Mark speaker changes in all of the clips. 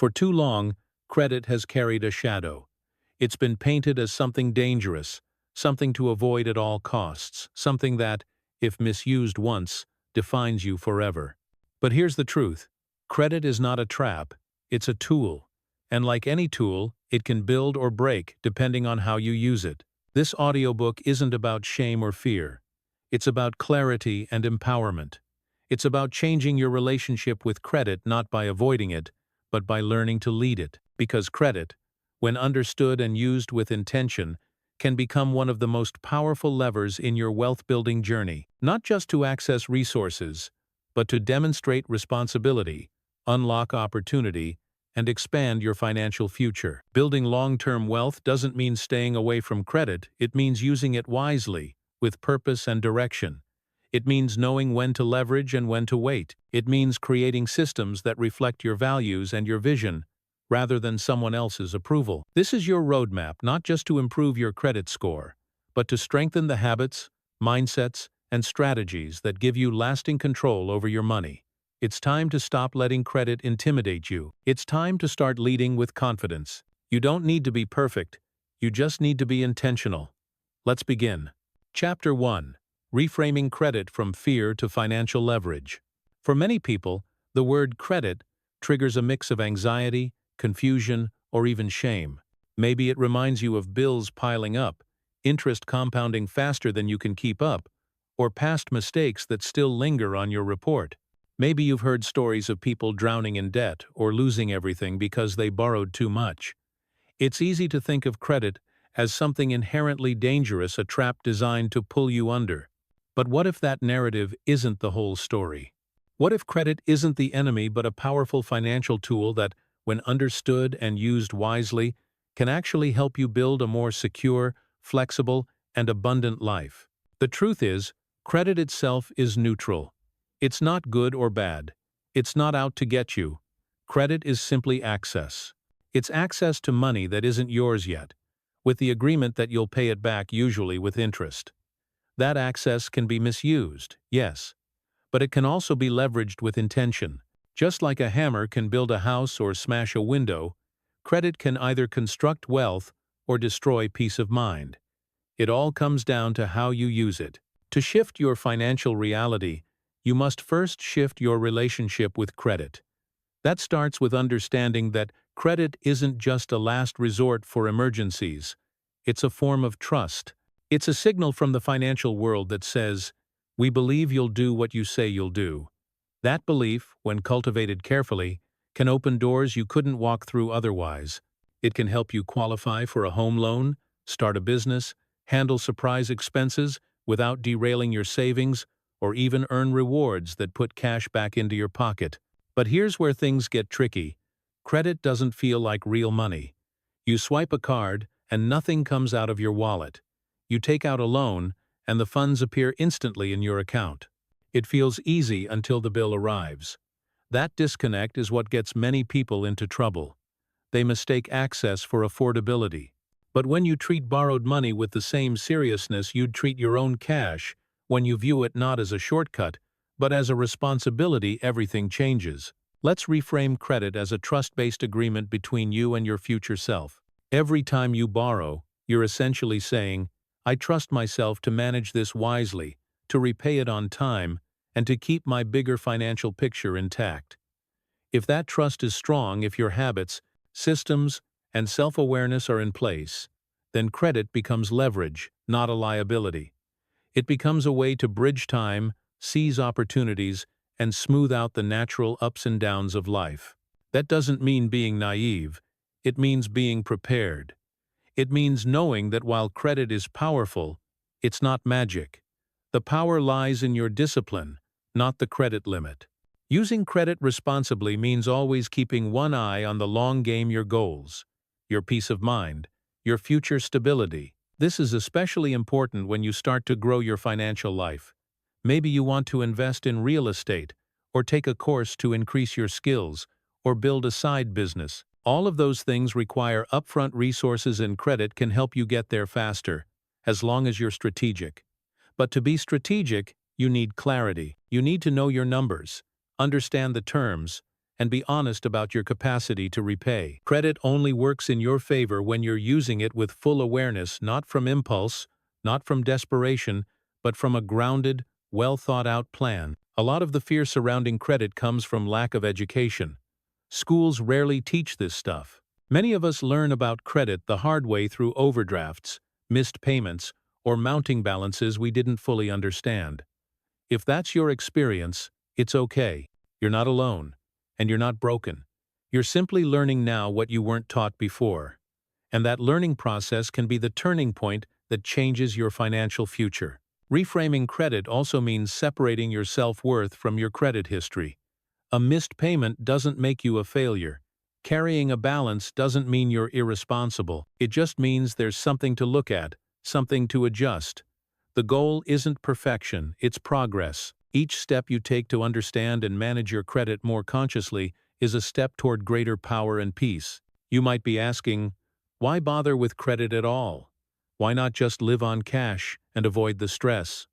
Speaker 1: For too long, credit has carried a shadow. It's been painted as something dangerous, something to avoid at all costs, something that, if misused once, defines you forever. But here's the truth. Credit is not a trap, it's a tool. And like any tool, it can build or break depending on how you use it. This audiobook isn't about shame or fear. It's about clarity and empowerment. It's about changing your relationship with credit not by avoiding it, but by learning to lead it. Because credit, when understood and used with intention, can become one of the most powerful levers in your wealth-building journey, not just to access resources, but to demonstrate responsibility, unlock opportunity, and expand your financial future. Building long-term wealth doesn't mean staying away from credit, it means using it wisely, with purpose and direction. It means knowing when to leverage and when to wait. It means creating systems that reflect your values and your vision, rather than someone else's approval. This is your roadmap, not just to improve your credit score, but to strengthen the habits, mindsets, and strategies that give you lasting control over your money. It's time to stop letting credit intimidate you. It's time to start leading with confidence. You don't need to be perfect, you just need to be intentional. Let's begin. Chapter 1. Reframing credit from fear to financial leverage. For many people, the word credit triggers a mix of anxiety, confusion, or even shame. Maybe it reminds you of bills piling up, interest compounding faster than you can keep up, or past mistakes that still linger on your report. Maybe you've heard stories of people drowning in debt or losing everything because they borrowed too much. It's easy to think of credit as something inherently dangerous, a trap designed to pull you under. But what if that narrative isn't the whole story? What if credit isn't the enemy but a powerful financial tool that, when understood and used wisely, can actually help you build a more secure, flexible, and abundant life? The truth is, credit itself is neutral. It's not good or bad. It's not out to get you. Credit is simply access. It's access to money that isn't yours yet, with the agreement that you'll pay it back, usually with interest. That access can be misused, yes, but it can also be leveraged with intention. Just like a hammer can build a house or smash a window, credit can either construct wealth or destroy peace of mind. It all comes down to how you use it. To shift your financial reality, you must first shift your relationship with credit. That starts with understanding that credit isn't just a last resort for emergencies. It's a form of trust. It's a signal from the financial world that says, "We believe you'll do what you say you'll do." That belief, when cultivated carefully, can open doors you couldn't walk through otherwise. It can help you qualify for a home loan, start a business, handle surprise expenses without derailing your savings, or even earn rewards that put cash back into your pocket. But here's where things get tricky. Credit doesn't feel like real money. You swipe a card, and nothing comes out of your wallet. You take out a loan, and the funds appear instantly in your account. It feels easy until the bill arrives. That disconnect is what gets many people into trouble. They mistake access for affordability. But when you treat borrowed money with the same seriousness you'd treat your own cash, when you view it not as a shortcut, but as a responsibility, everything changes. Let's reframe credit as a trust-based agreement between you and your future self. Every time you borrow, you're essentially saying, "I trust myself to manage this wisely, to repay it on time, and to keep my bigger financial picture intact." If that trust is strong, if your habits, systems, and self-awareness are in place, then credit becomes leverage, not a liability. It becomes a way to bridge time, seize opportunities, and smooth out the natural ups and downs of life. That doesn't mean being naive. It means being prepared. It means knowing that while credit is powerful, it's not magic. The power lies in your discipline, not the credit limit. Using credit responsibly means always keeping one eye on the long game: your goals, your peace of mind, your future stability. This is especially important when you start to grow your financial life. Maybe you want to invest in real estate, or take a course to increase your skills, or build a side business. All of those things require upfront resources, and credit can help you get there faster, as long as you're strategic. But to be strategic, you need clarity. You need to know your numbers, understand the terms, and be honest about your capacity to repay. Credit only works in your favor when you're using it with full awareness, not from impulse, not from desperation, but from a grounded, well-thought-out plan. A lot of the fear surrounding credit comes from lack of education. Schools rarely teach this stuff. Many of us learn about credit the hard way through overdrafts, missed payments, or mounting balances we didn't fully understand. If that's your experience, it's okay. You're not alone, and you're not broken. You're simply learning now what you weren't taught before. And that learning process can be the turning point that changes your financial future. Reframing credit also means separating your self-worth from your credit history. A missed payment doesn't make you a failure. Carrying a balance doesn't mean you're irresponsible. It just means there's something to look at, something to adjust. The goal isn't perfection, it's progress. Each step you take to understand and manage your credit more consciously is a step toward greater power and peace. You might be asking, why bother with credit at all? Why not just live on cash and avoid the stress?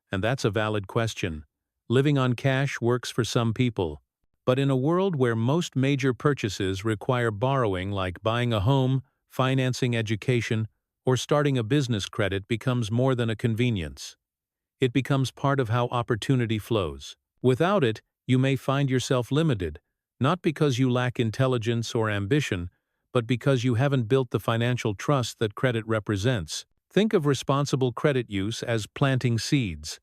Speaker 1: And that's a valid question. Living on cash works for some people. But in a world where most major purchases require borrowing, like buying a home, financing education, or starting a business, credit becomes more than a convenience. It becomes part of how opportunity flows. Without it, you may find yourself limited, not because you lack intelligence or ambition, but because you haven't built the financial trust that credit represents. Think of responsible credit use as planting seeds.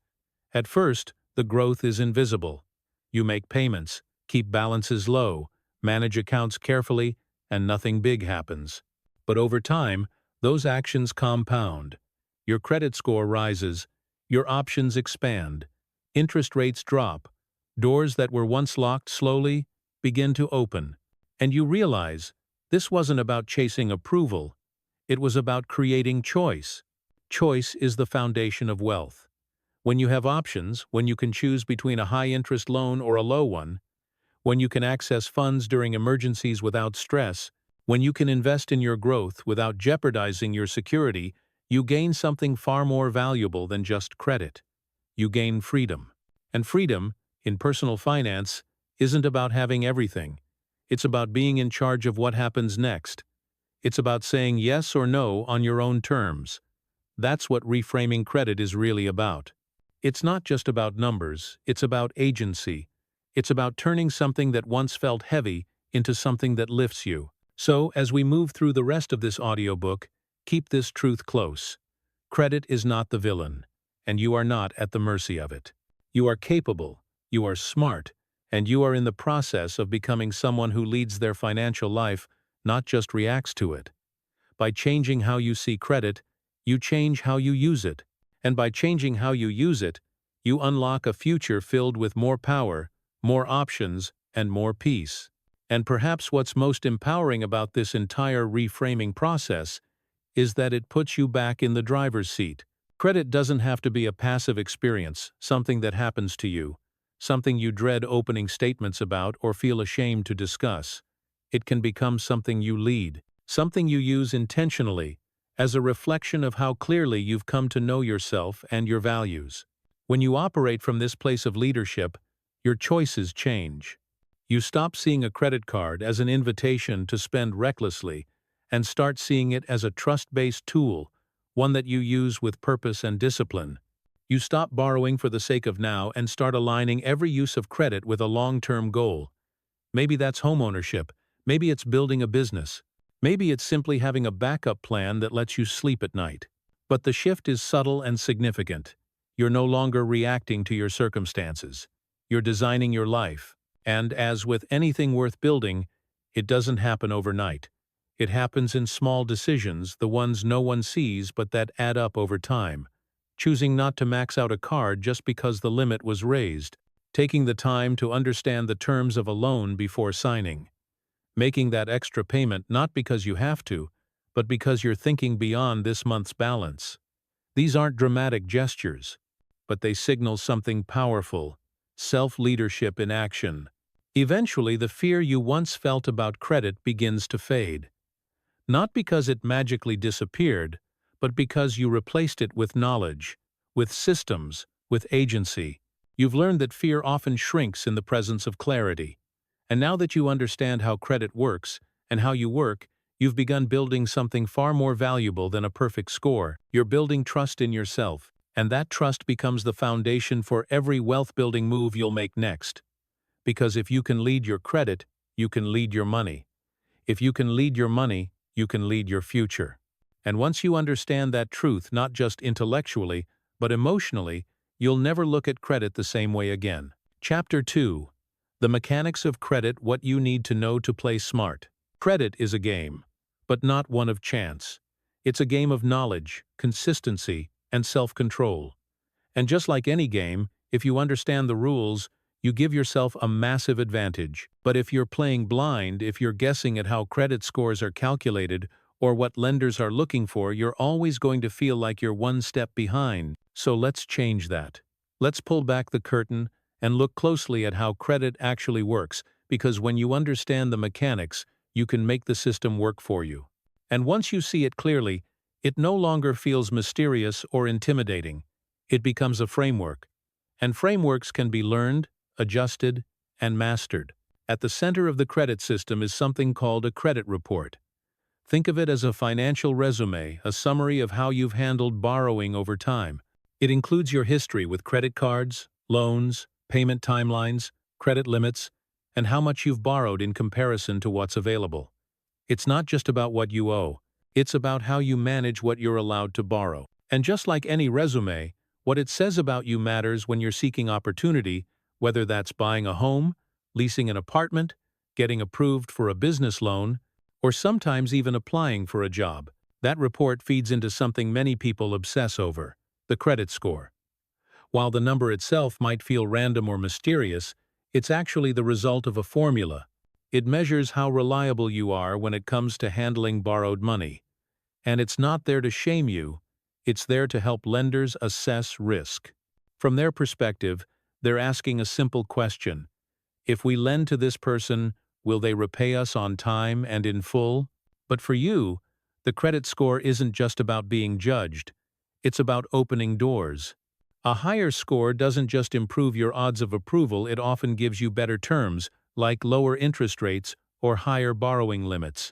Speaker 1: At first, the growth is invisible. You make payments, keep balances low, manage accounts carefully, and nothing big happens. But over time, those actions compound. Your credit score rises, your options expand, interest rates drop, doors that were once locked slowly begin to open, and you realize this wasn't about chasing approval, it was about creating choice. Choice is the foundation of wealth. When you have options, when you can choose between a high-interest loan or a low one, when you can access funds during emergencies without stress, when you can invest in your growth without jeopardizing your security, you gain something far more valuable than just credit. You gain freedom. And freedom, in personal finance, isn't about having everything. It's about being in charge of what happens next. It's about saying yes or no on your own terms. That's what reframing credit is really about. It's not just about numbers, it's about agency. It's about turning something that once felt heavy into something that lifts you. So, as we move through the rest of this audiobook, keep this truth close. Credit is not the villain, and you are not at the mercy of it. You are capable, you are smart, and you are in the process of becoming someone who leads their financial life, not just reacts to it. By changing how you see credit, you change how you use it. And by changing how you use it, you unlock a future filled with more power, more options, and more peace. And perhaps what's most empowering about this entire reframing process is that it puts you back in the driver's seat. Credit doesn't have to be a passive experience, something that happens to you, something you dread opening statements about or feel ashamed to discuss. It can become something you lead, something you use intentionally, as a reflection of how clearly you've come to know yourself and your values. When you operate from this place of leadership, your choices change. You stop seeing a credit card as an invitation to spend recklessly and start seeing it as a trust-based tool, one that you use with purpose and discipline. You stop borrowing for the sake of now and start aligning every use of credit with a long-term goal. Maybe that's homeownership, maybe it's building a business, maybe it's simply having a backup plan that lets you sleep at night. But the shift is subtle and significant. You're no longer reacting to your circumstances. You're designing your life. And as with anything worth building, it doesn't happen overnight. It happens in small decisions, the ones no one sees but that add up over time. Choosing not to max out a card just because the limit was raised. Taking the time to understand the terms of a loan before signing. Making that extra payment not because you have to, but because you're thinking beyond this month's balance. These aren't dramatic gestures, but they signal something powerful: self-leadership in action. Eventually, the fear you once felt about credit begins to fade. Not because it magically disappeared, but because you replaced it with knowledge, with systems, with agency. You've learned that fear often shrinks in the presence of clarity. And now that you understand how credit works and how you work, you've begun building something far more valuable than a perfect score. You're building trust in yourself, and that trust becomes the foundation for every wealth-building move you'll make next. Because if you can lead your credit, you can lead your money. If you can lead your money, you can lead your future. And once you understand that truth, not just intellectually, but emotionally, you'll never look at credit the same way again. Chapter 2. The Mechanics of Credit: What You Need to Know to Play Smart. Credit is a game, but not one of chance. It's a game of knowledge, consistency, and self-control. And just like any game, if you understand the rules, you give yourself a massive advantage. But if you're playing blind, if you're guessing at how credit scores are calculated or what lenders are looking for, you're always going to feel like you're one step behind. So let's change that. Let's pull back the curtain and look closely at how credit actually works, because when you understand the mechanics, you can make the system work for you. And once you see it clearly, it no longer feels mysterious or intimidating. It becomes a framework. And frameworks can be learned, adjusted, and mastered. At the center of the credit system is something called a credit report. Think of it as a financial resume, a summary of how you've handled borrowing over time. It includes your history with credit cards, loans, payment timelines, credit limits, and how much you've borrowed in comparison to what's available. It's not just about what you owe, it's about how you manage what you're allowed to borrow. And just like any resume, what it says about you matters when you're seeking opportunity, whether that's buying a home, leasing an apartment, getting approved for a business loan, or sometimes even applying for a job. That report feeds into something many people obsess over: the credit score. While the number itself might feel random or mysterious, it's actually the result of a formula. It measures how reliable you are when it comes to handling borrowed money. And it's not there to shame you, it's there to help lenders assess risk. From their perspective, they're asking a simple question: if we lend to this person, will they repay us on time and in full? But for you, the credit score isn't just about being judged. It's about opening doors. A higher score doesn't just improve your odds of approval, it often gives you better terms, like lower interest rates or higher borrowing limits.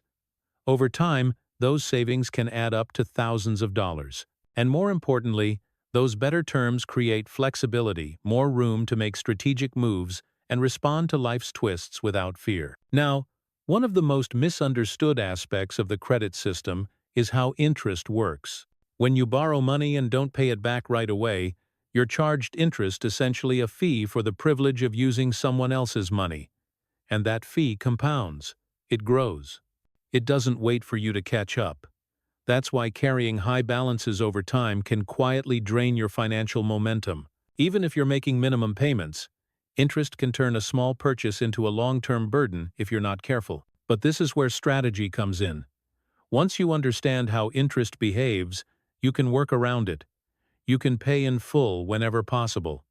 Speaker 1: Over time, those savings can add up to thousands of dollars. And more importantly, those better terms create flexibility, more room to make strategic moves and respond to life's twists without fear. Now, one of the most misunderstood aspects of the credit system is how interest works. When you borrow money and don't pay it back right away, you're charged interest, essentially a fee for the privilege of using someone else's money. And that fee compounds. It grows. It doesn't wait for you to catch up. That's why carrying high balances over time can quietly drain your financial momentum. Even if you're making minimum payments, interest can turn a small purchase into a long-term burden if you're not careful. But this is where strategy comes in. Once you understand how interest behaves, you can work around it. You can pay in full whenever possible.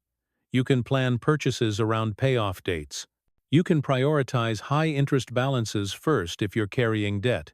Speaker 1: You can plan purchases around payoff dates. You can prioritize high-interest balances first if you're carrying debt.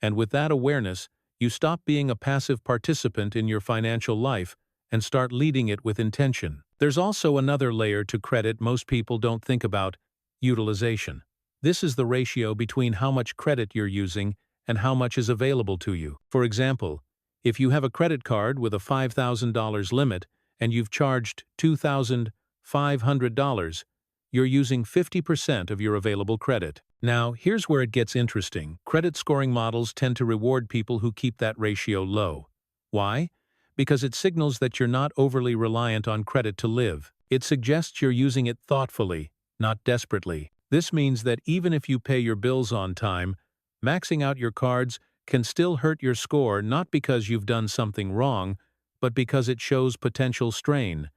Speaker 1: And with that awareness, you stop being a passive participant in your financial life and start leading it with intention. There's also another layer to credit most people don't think about: utilization. This is the ratio between how much credit you're using and how much is available to you. For example, if you have a credit card with a $5,000 limit and you've charged $2,500, you're using 50% of your available credit. Now, here's where it gets interesting. Credit scoring models tend to reward people who keep that ratio low. Why? Because it signals that you're not overly reliant on credit to live. It suggests you're using it thoughtfully, not desperately. This means that even if you pay your bills on time, maxing out your cards can still hurt your score, not because you've done something wrong, but because it shows potential strain.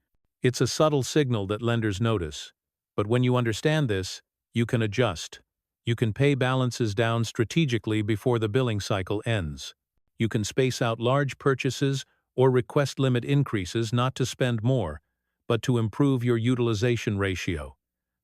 Speaker 1: It's a subtle signal that lenders notice. But when you understand this, you can adjust. You can pay balances down strategically before the billing cycle ends. You can space out large purchases or request limit increases, not to spend more, but to improve your utilization ratio.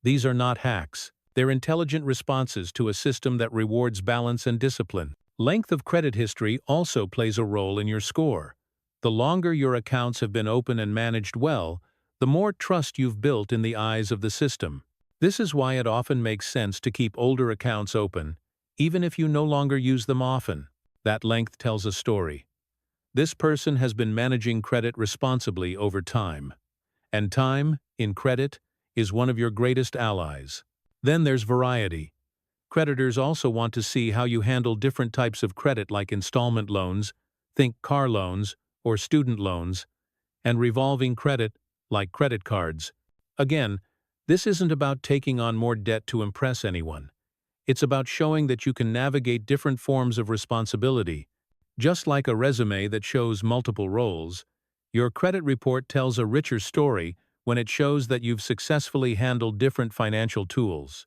Speaker 1: These are not hacks. They're intelligent responses to a system that rewards balance and discipline. Length of credit history also plays a role in your score. The longer your accounts have been open and managed well, the more trust you've built in the eyes of the system. This is why it often makes sense to keep older accounts open, even if you no longer use them often. That length tells a story. This person has been managing credit responsibly over time. And time, in credit, is one of your greatest allies. Then there's variety. Creditors also want to see how you handle different types of credit like installment loans, think car loans, or student loans, and revolving credit, like credit cards. Again, this isn't about taking on more debt to impress anyone. It's about showing that you can navigate different forms of responsibility. Just like a resume that shows multiple roles, your credit report tells a richer story when it shows that you've successfully handled different financial tools.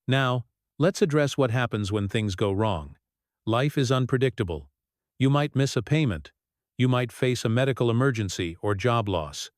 Speaker 1: Now, let's address what happens when things go wrong. Life is unpredictable. You might miss a payment. You might face a medical emergency or job loss.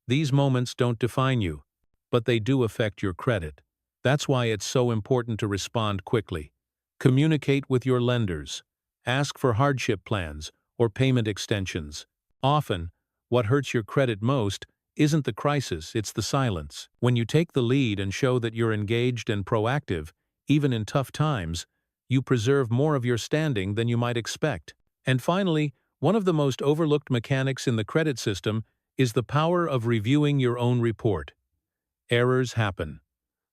Speaker 1: These moments don't define you, but they do affect your credit. That's why it's so important to respond quickly. Communicate with your lenders. Ask for hardship plans or payment extensions. Often, what hurts your credit most isn't the crisis, it's the silence. When you take the lead and show that you're engaged and proactive, even in tough times, you preserve more of your standing than you might expect. And finally, one of the most overlooked mechanics in the credit system is the power of reviewing your own report. Errors happen.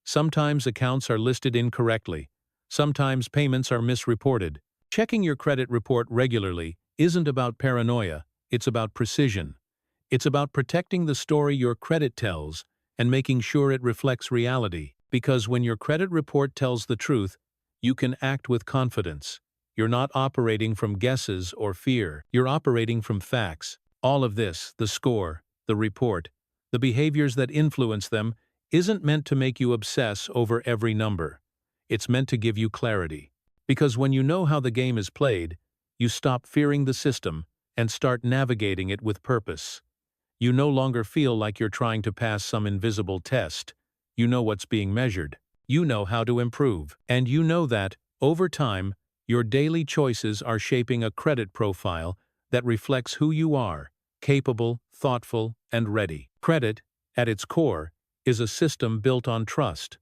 Speaker 1: Sometimes accounts are listed incorrectly. Sometimes payments are misreported. Checking your credit report regularly isn't about paranoia, it's about precision. It's about protecting the story your credit tells and making sure it reflects reality. Because when your credit report tells the truth, you can act with confidence. You're not operating from guesses or fear. You're operating from facts. All of this, the score, the report, the behaviors that influence them, isn't meant to make you obsess over every number. It's meant to give you clarity. Because when you know how the game is played, you stop fearing the system and start navigating it with purpose. You no longer feel like you're trying to pass some invisible test. You know what's being measured. You know how to improve. And you know that, over time, your daily choices are shaping a credit profile that reflects who you are: capable, thoughtful, and ready. Credit, at its core, is a system built on trust.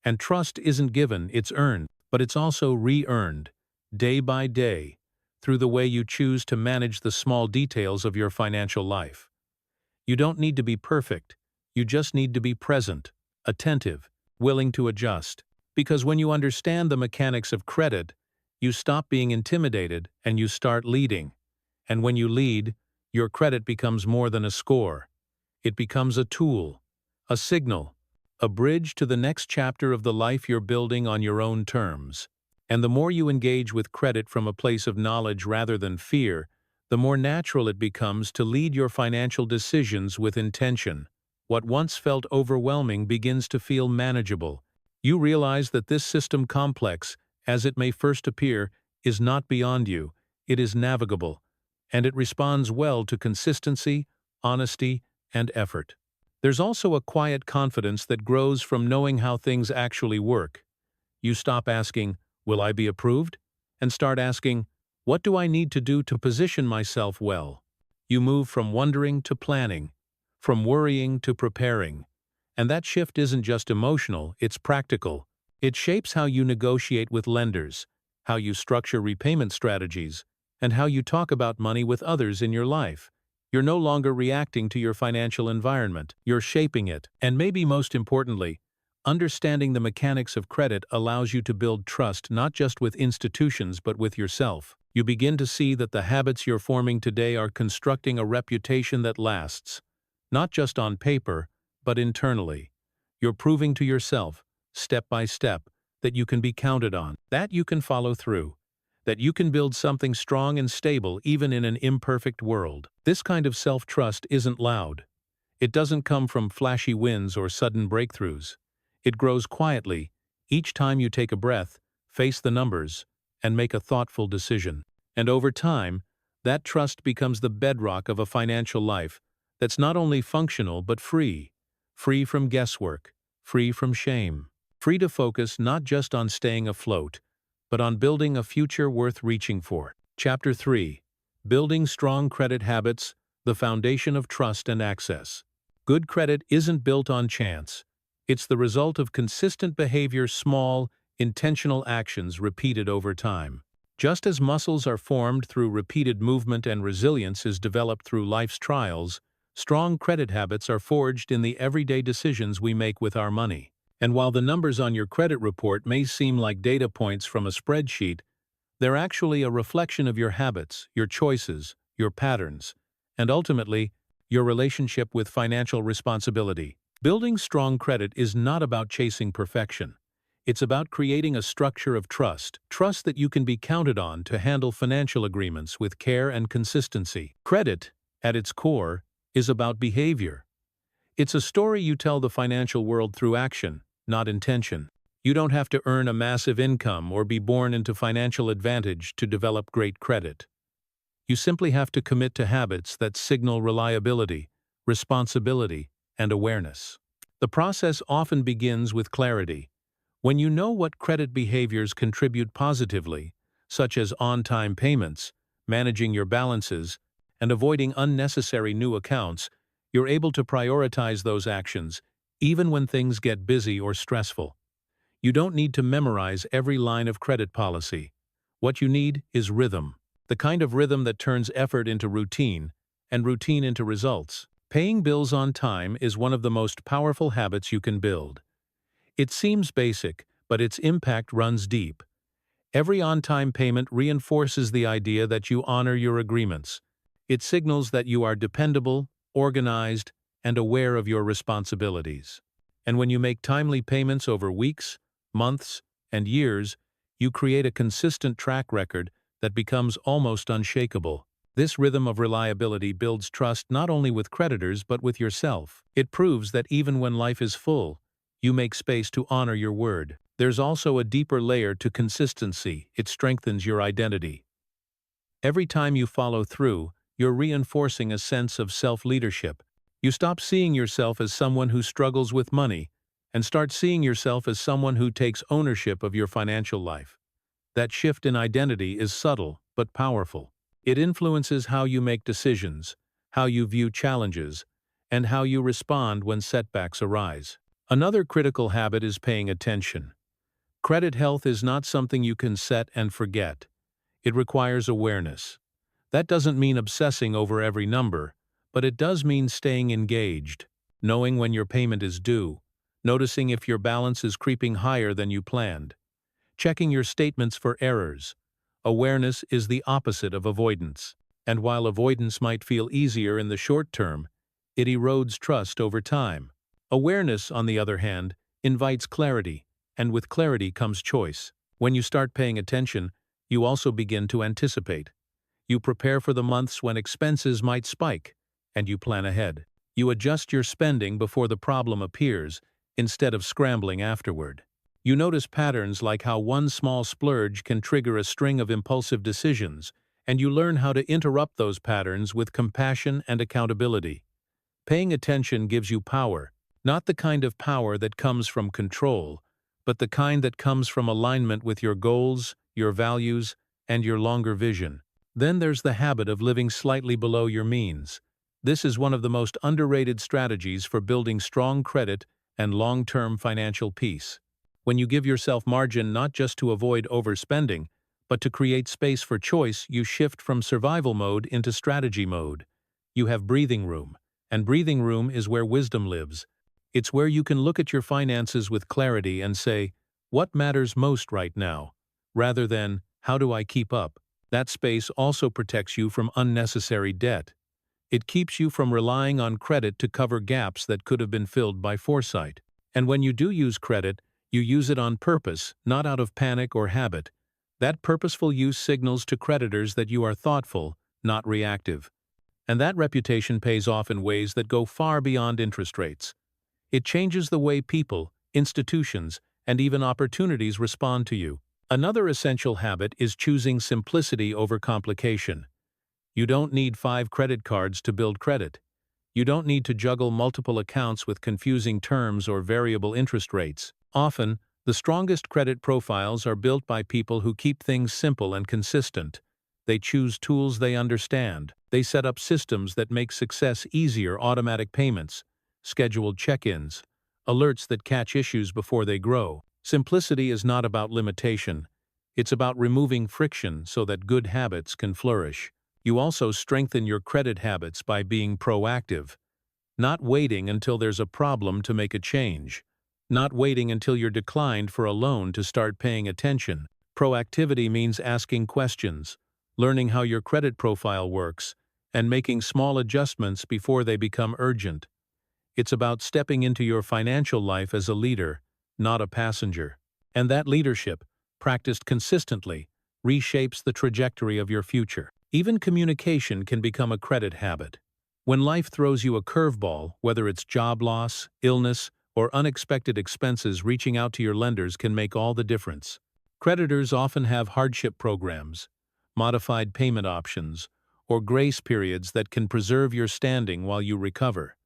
Speaker 1: And trust isn't given, it's earned, but it's also re-earned, day by day, through the way you choose to manage the small details of your financial life. You don't need to be perfect, you just need to be present, attentive, willing to adjust. Because when you understand the mechanics of credit, you stop being intimidated and you start leading. And when you lead, your credit becomes more than a score. It becomes a tool, a signal, a bridge to the next chapter of the life you're building on your own terms. And the more you engage with credit from a place of knowledge rather than fear, the more natural it becomes to lead your financial decisions with intention. What once felt overwhelming begins to feel manageable. You realize that this system, complex as it may first appear, is not beyond you, it is navigable, and it responds well to consistency, honesty, and effort. There's also a quiet confidence that grows from knowing how things actually work. You stop asking, "Will I be approved?" and start asking, "What do I need to do to position myself well?" You move from wondering to planning, from worrying to preparing. And that shift isn't just emotional, it's practical. It shapes how you negotiate with lenders, how you structure repayment strategies, and how you talk about money with others in your life. You're no longer reacting to your financial environment, you're shaping it. And maybe most importantly, understanding the mechanics of credit allows you to build trust not just with institutions but with yourself. You begin to see that the habits you're forming today are constructing a reputation that lasts, not just on paper, but internally. You're proving to yourself, step by step, that you can be counted on, that you can follow through, that you can build something strong and stable even in an imperfect world. This kind of self-trust isn't loud. It doesn't come from flashy wins or sudden breakthroughs. It grows quietly, each time you take a breath, face the numbers, and make a thoughtful decision. And over time, that trust becomes the bedrock of a financial life that's not only functional but free. Free from guesswork, free from shame. Free to focus not just on staying afloat, but on building a future worth reaching for. Chapter 3. Building Strong Credit Habits, the Foundation of Trust and Access. Good credit isn't built on chance. It's the result of consistent behavior, small, intentional actions repeated over time. Just as muscles are formed through repeated movement and resilience is developed through life's trials, strong credit habits are forged in the everyday decisions we make with our money. And while the numbers on your credit report may seem like data points from a spreadsheet, they're actually a reflection of your habits, your choices, your patterns, and ultimately, your relationship with financial responsibility. Building strong credit is not about chasing perfection. It's about creating a structure of trust that you can be counted on to handle financial agreements with care and consistency. Credit, at its core, is about behavior. It's a story you tell the financial world through action, not intention. You don't have to earn a massive income or be born into financial advantage to develop great credit. You simply have to commit to habits that signal reliability, responsibility, and awareness. The process often begins with clarity. When you know what credit behaviors contribute positively, such as on-time payments, managing your balances, and avoiding unnecessary new accounts, you're able to prioritize those actions, even when things get busy or stressful. You don't need to memorize every line of credit policy. What you need is rhythm. The kind of rhythm that turns effort into routine, and routine into results. Paying bills on time is one of the most powerful habits you can build. It seems basic, but its impact runs deep. Every on-time payment reinforces the idea that you honor your agreements. It signals that you are dependable, organized, and aware of your responsibilities. And when you make timely payments over weeks, months, and years, you create a consistent track record that becomes almost unshakable. This rhythm of reliability builds trust not only with creditors but with yourself. It proves that even when life is full, you make space to honor your word. There's also a deeper layer to consistency. It strengthens your identity. Every time you follow through, you're reinforcing a sense of self-leadership. You stop seeing yourself as someone who struggles with money and start seeing yourself as someone who takes ownership of your financial life. That shift in identity is subtle but powerful. It influences how you make decisions, how you view challenges, and how you respond when setbacks arise. Another critical habit is paying attention. Credit health is not something you can set and forget. It requires awareness. That doesn't mean obsessing over every number, but it does mean staying engaged, knowing when your payment is due, noticing if your balance is creeping higher than you planned, checking your statements for errors. Awareness is the opposite of avoidance. And while avoidance might feel easier in the short term, it erodes trust over time. Awareness, on the other hand, invites clarity, and with clarity comes choice. When you start paying attention, you also begin to anticipate. You prepare for the months when expenses might spike, and you plan ahead. You adjust your spending before the problem appears, instead of scrambling afterward. You notice patterns like how one small splurge can trigger a string of impulsive decisions, and you learn how to interrupt those patterns with compassion and accountability. Paying attention gives you power, not the kind of power that comes from control, but the kind that comes from alignment with your goals, your values, and your longer vision. Then there's the habit of living slightly below your means. This is one of the most underrated strategies for building strong credit and long-term financial peace. When you give yourself margin not just to avoid overspending, but to create space for choice, you shift from survival mode into strategy mode. You have breathing room, and breathing room is where wisdom lives. It's where you can look at your finances with clarity and say, what matters most right now, rather than, how do I keep up? That space also protects you from unnecessary debt. It keeps you from relying on credit to cover gaps that could have been filled by foresight. And when you do use credit, you use it on purpose, not out of panic or habit. That purposeful use signals to creditors that you are thoughtful, not reactive. And that reputation pays off in ways that go far beyond interest rates. It changes the way people, institutions, and even opportunities respond to you. Another essential habit is choosing simplicity over complication. You don't need 5 credit cards to build credit. You don't need to juggle multiple accounts with confusing terms or variable interest rates. Often, the strongest credit profiles are built by people who keep things simple and consistent. They choose tools they understand. They set up systems that make success easier: automatic payments, scheduled check-ins, alerts that catch issues before they grow. Simplicity is not about limitation. It's about removing friction so that good habits can flourish. You also strengthen your credit habits by being proactive, not waiting until there's a problem to make a change, not waiting until you're declined for a loan to start paying attention. Proactivity means asking questions, learning how your credit profile works, and making small adjustments before they become urgent. It's about stepping into your financial life as a leader, not a passenger. And that leadership, practiced consistently, reshapes the trajectory of your future. Even communication can become a credit habit. When life throws you a curveball, whether it's job loss, illness, or unexpected expenses, reaching out to your lenders can make all the difference. Creditors often have hardship programs, modified payment options, or grace periods that can preserve your standing while you recover.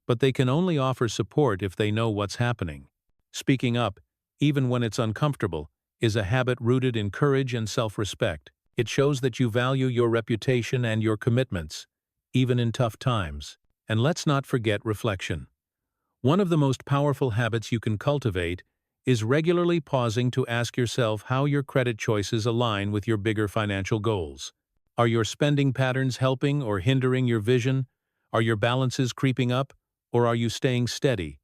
Speaker 1: But they can only offer support if they know what's happening. Speaking up, even when it's uncomfortable, is a habit rooted in courage and self-respect. It shows that you value your reputation and your commitments, even in tough times. And let's not forget reflection. One of the most powerful habits you can cultivate is regularly pausing to ask yourself how your credit choices align with your bigger financial goals. Are your spending patterns helping or hindering your vision? Are your balances creeping up, or are you staying steady?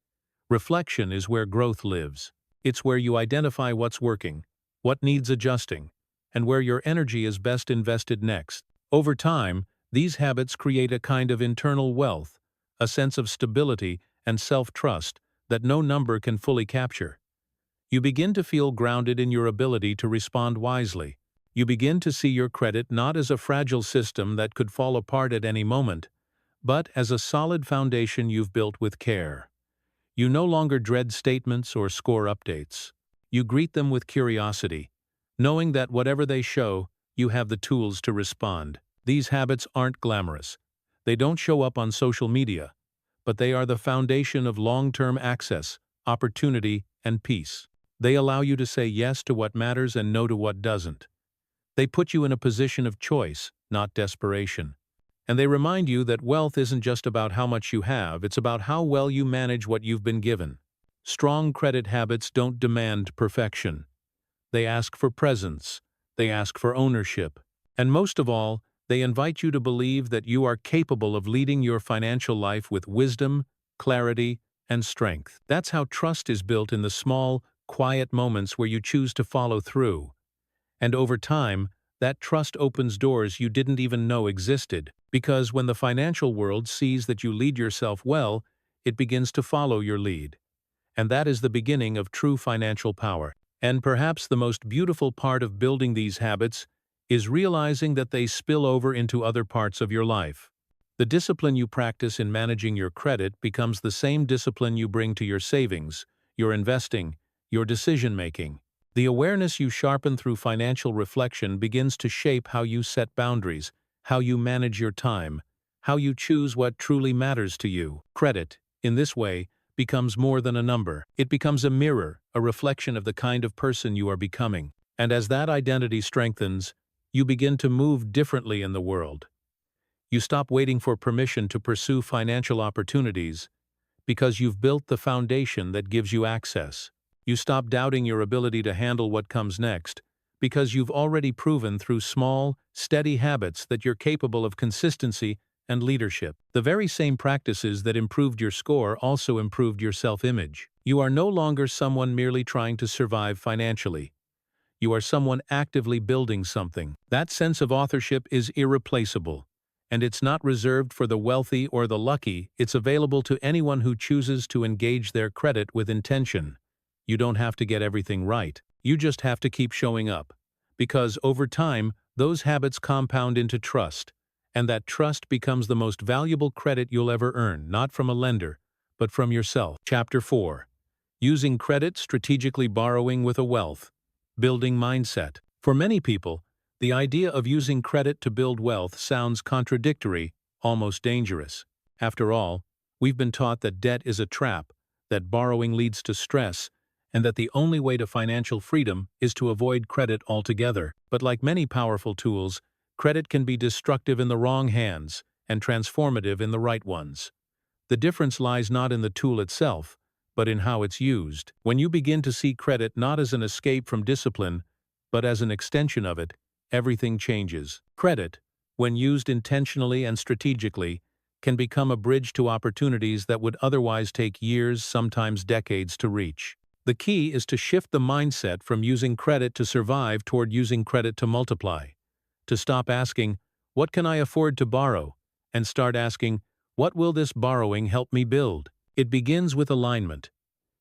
Speaker 1: Reflection is where growth lives. It's where you identify what's working, what needs adjusting, and where your energy is best invested next. Over time, these habits create a kind of internal wealth, a sense of stability and self-trust that no number can fully capture. You begin to feel grounded in your ability to respond wisely. You begin to see your credit not as a fragile system that could fall apart at any moment, but as a solid foundation you've built with care. You no longer dread statements or score updates. You greet them with curiosity, knowing that whatever they show, you have the tools to respond. These habits aren't glamorous. They don't show up on social media, but they are the foundation of long-term access, opportunity, and peace. They allow you to say yes to what matters and no to what doesn't. They put you in a position of choice, not desperation. And they remind you that wealth isn't just about how much you have, it's about how well you manage what you've been given. Strong credit habits don't demand perfection. They ask for presence. They ask for ownership. And most of all, they invite you to believe that you are capable of leading your financial life with wisdom, clarity, and strength. That's how trust is built in the small, quiet moments where you choose to follow through. And over time, that trust opens doors you didn't even know existed. Because when the financial world sees that you lead yourself well, it begins to follow your lead. And that is the beginning of true financial power. And perhaps the most beautiful part of building these habits is realizing that they spill over into other parts of your life. The discipline you practice in managing your credit becomes the same discipline you bring to your savings, your investing, your decision-making. The awareness you sharpen through financial reflection begins to shape how you set boundaries, how you manage your time, how you choose what truly matters to you. Credit, in this way, becomes more than a number. It becomes a mirror, a reflection of the kind of person you are becoming. And as that identity strengthens, you begin to move differently in the world. You stop waiting for permission to pursue financial opportunities because you've built the foundation that gives you access. You stop doubting your ability to handle what comes next because you've already proven through small, steady habits that you're capable of consistency and leadership. The very same practices that improved your score also improved your self-image. You are no longer someone merely trying to survive financially. You are someone actively building something. That sense of authorship is irreplaceable. And it's not reserved for the wealthy or the lucky, it's available to anyone who chooses to engage their credit with intention. You don't have to get everything right. You just have to keep showing up. Because over time, those habits compound into trust. And that trust becomes the most valuable credit you'll ever earn, not from a lender, but from yourself. Chapter 4. Using credit, strategically borrowing with a wealth. Building mindset. For many people, the idea of using credit to build wealth sounds contradictory, almost dangerous. After all, we've been taught that debt is a trap, that borrowing leads to stress, and that the only way to financial freedom is to avoid credit altogether. But like many powerful tools, credit can be destructive in the wrong hands and transformative in the right ones. The difference lies not in the tool itself, but in how it's used. When you begin to see credit not as an escape from discipline, but as an extension of it, everything changes. Credit, when used intentionally and strategically, can become a bridge to opportunities that would otherwise take years, sometimes decades, to reach. The key is to shift the mindset from using credit to survive toward using credit to multiply. To stop asking, "What can I afford to borrow?" and start asking, "What will this borrowing help me build?" It begins with alignment.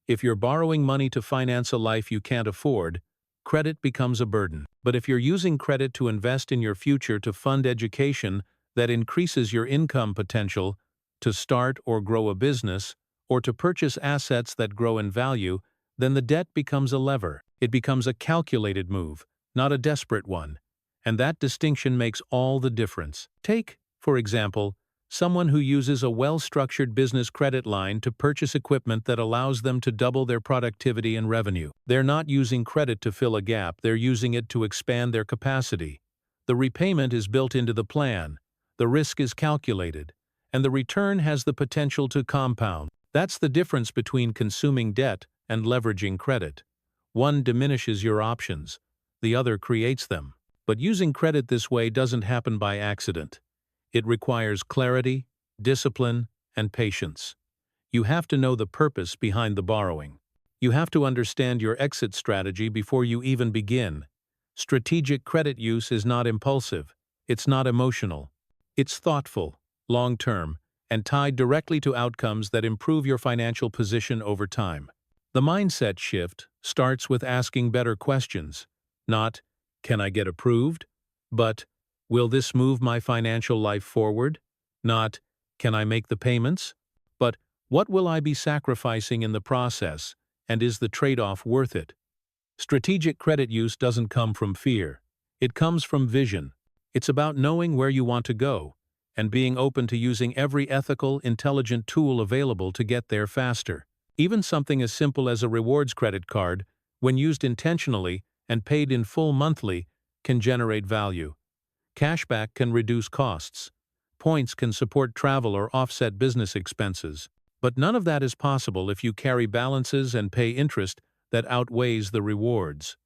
Speaker 1: If you're borrowing money to finance a life you can't afford, credit becomes a burden. But if you're using credit to invest in your future, to fund education that increases your income potential, to start or grow a business, or to purchase assets that grow in value, then the debt becomes a lever. It becomes a calculated move, not a desperate one. And that distinction makes all the difference. Take, for example, someone who uses a well-structured business credit line to purchase equipment that allows them to double their productivity and revenue. They're not using credit to fill a gap, they're using it to expand their capacity. The repayment is built into the plan, the risk is calculated, and the return has the potential to compound. That's the difference between consuming debt and leveraging credit. One diminishes your options, the other creates them. But using credit this way doesn't happen by accident. It requires clarity, discipline, and patience. You have to know the purpose behind the borrowing. You have to understand your exit strategy before you even begin. Strategic credit use is not impulsive. It's not emotional. It's thoughtful, long-term, and tied directly to outcomes that improve your financial position over time. The mindset shift starts with asking better questions. Not, "Can I get approved?" but, "Will this move my financial life forward?" Not, "Can I make the payments?" but, "What will I be sacrificing in the process, and is the trade-off worth it?" Strategic credit use doesn't come from fear. It comes from vision. It's about knowing where you want to go, and being open to using every ethical, intelligent tool available to get there faster. Even something as simple as a rewards credit card, when used intentionally and paid in full monthly, can generate value. Cashback can reduce costs. Points can support travel or offset business expenses. But none of that is possible if you carry balances and pay interest that outweighs the rewards.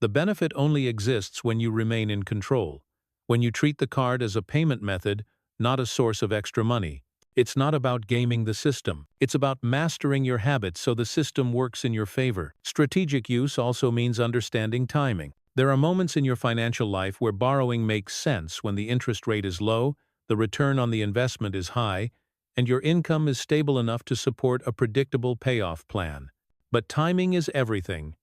Speaker 1: The benefit only exists when you remain in control, when you treat the card as a payment method, not a source of extra money. It's not about gaming the system. It's about mastering your habits so the system works in your favor. Strategic use also means understanding timing. There are moments in your financial life where borrowing makes sense when the interest rate is low, the return on the investment is high, and your income is stable enough to support a predictable payoff plan. But timing is everything.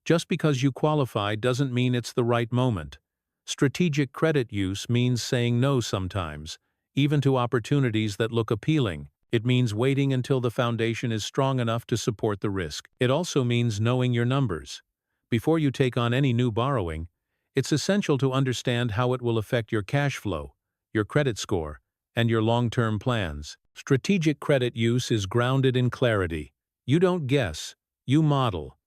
Speaker 1: Just because you qualify doesn't mean it's the right moment. Strategic credit use means saying no sometimes, even to opportunities that look appealing. It means waiting until the foundation is strong enough to support the risk. It also means knowing your numbers. Before you take on any new borrowing, it's essential to understand how it will affect your cash flow, your credit score, and your long-term plans. Strategic credit use is grounded in clarity. You don't guess, you model.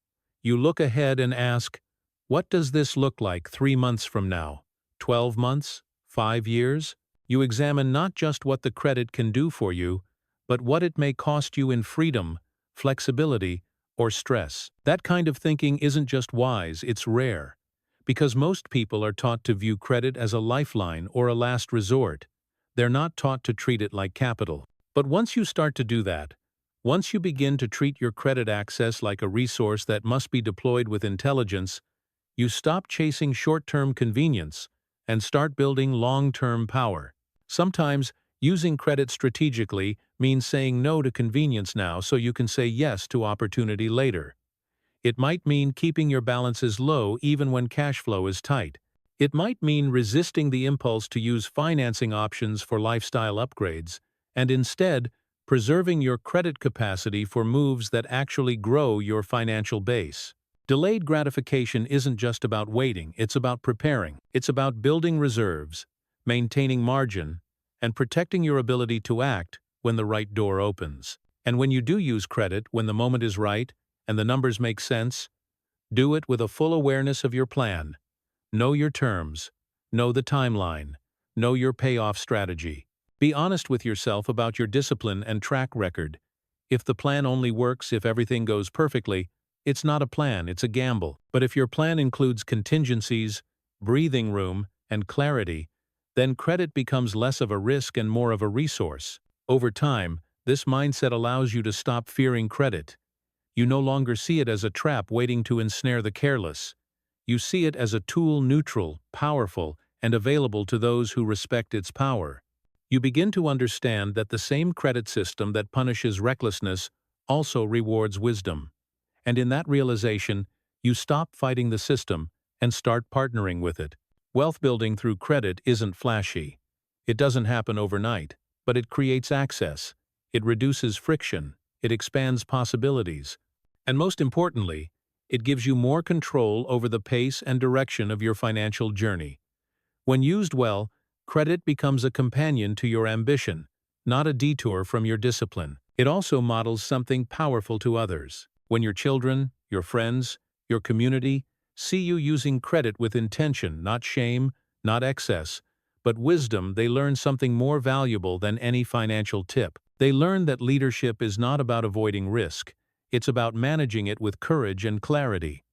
Speaker 1: You look ahead and ask, "What does this look like 3 months from now? 12 months? 5 years?" You examine not just what the credit can do for you, but what it may cost you in freedom, flexibility, or stress. That kind of thinking isn't just wise, it's rare. Because most people are taught to view credit as a lifeline or a last resort. They're not taught to treat it like capital. But once you start to do that, once you begin to treat your credit access like a resource that must be deployed with intelligence, you stop chasing short-term convenience and start building long-term power. Sometimes, using credit strategically means saying no to convenience now so you can say yes to opportunity later. It might mean keeping your balances low even when cash flow is tight. It might mean resisting the impulse to use financing options for lifestyle upgrades, and instead, preserving your credit capacity for moves that actually grow your financial base. Delayed gratification isn't just about waiting, it's about preparing. It's about building reserves, maintaining margin, and protecting your ability to act when the right door opens. And when you do use credit, when the moment is right and the numbers make sense, do it with a full awareness of your plan. Know your terms, know the timeline, know your payoff strategy. Be honest with yourself about your discipline and track record. If the plan only works if everything goes perfectly, it's not a plan, it's a gamble. But if your plan includes contingencies, breathing room, and clarity, then credit becomes less of a risk and more of a resource. Over time, this mindset allows you to stop fearing credit. You no longer see it as a trap waiting to ensnare the careless. You see it as a tool neutral, powerful, and available to those who respect its power. You begin to understand that the same credit system that punishes recklessness also rewards wisdom. And in that realization, you stop fighting the system and start partnering with it. Wealth building through credit isn't flashy. It doesn't happen overnight, but it creates access. It reduces friction. It expands possibilities. And most importantly, it gives you more control over the pace and direction of your financial journey. When used well, credit becomes a companion to your ambition, not a detour from your discipline. It also models something powerful to others. When your children, your friends, your community see you using credit with intention, not shame, not excess, but wisdom, they learn something more valuable than any financial tip. They learn that leadership is not about avoiding risk. It's about managing it with courage and clarity.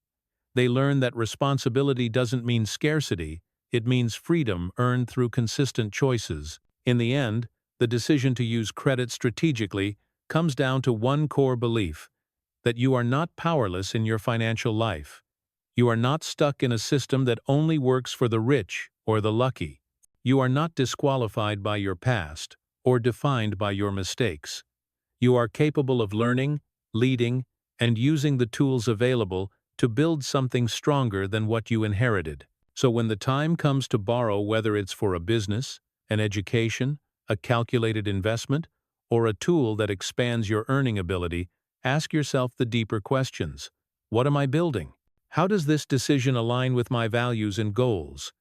Speaker 1: They learn that responsibility doesn't mean scarcity, it means freedom earned through consistent choices. In the end, the decision to use credit strategically comes down to one core belief: that you are not powerless in your financial life. You are not stuck in a system that only works for the rich or the lucky. You are not disqualified by your past or defined by your mistakes. You are capable of learning, leading, and using the tools available to build something stronger than what you inherited. So when the time comes to borrow, whether it's for a business, an education, a calculated investment, or a tool that expands your earning ability, ask yourself the deeper questions. What am I building? How does this decision align with my values and goals?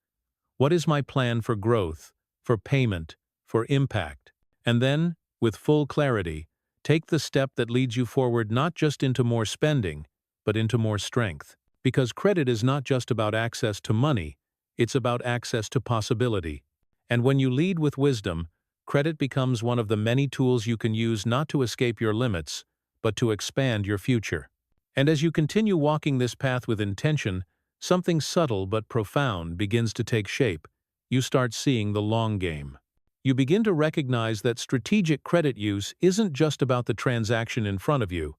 Speaker 1: What is my plan for growth, for payment, for impact? And then, with full clarity, take the step that leads you forward, not just into more spending, but into more strength. Because credit is not just about access to money, it's about access to possibility. And when you lead with wisdom, credit becomes one of the many tools you can use not to escape your limits, but to expand your future. And as you continue walking this path with intention, something subtle but profound begins to take shape. You start seeing the long game. You begin to recognize that strategic credit use isn't just about the transaction in front of you.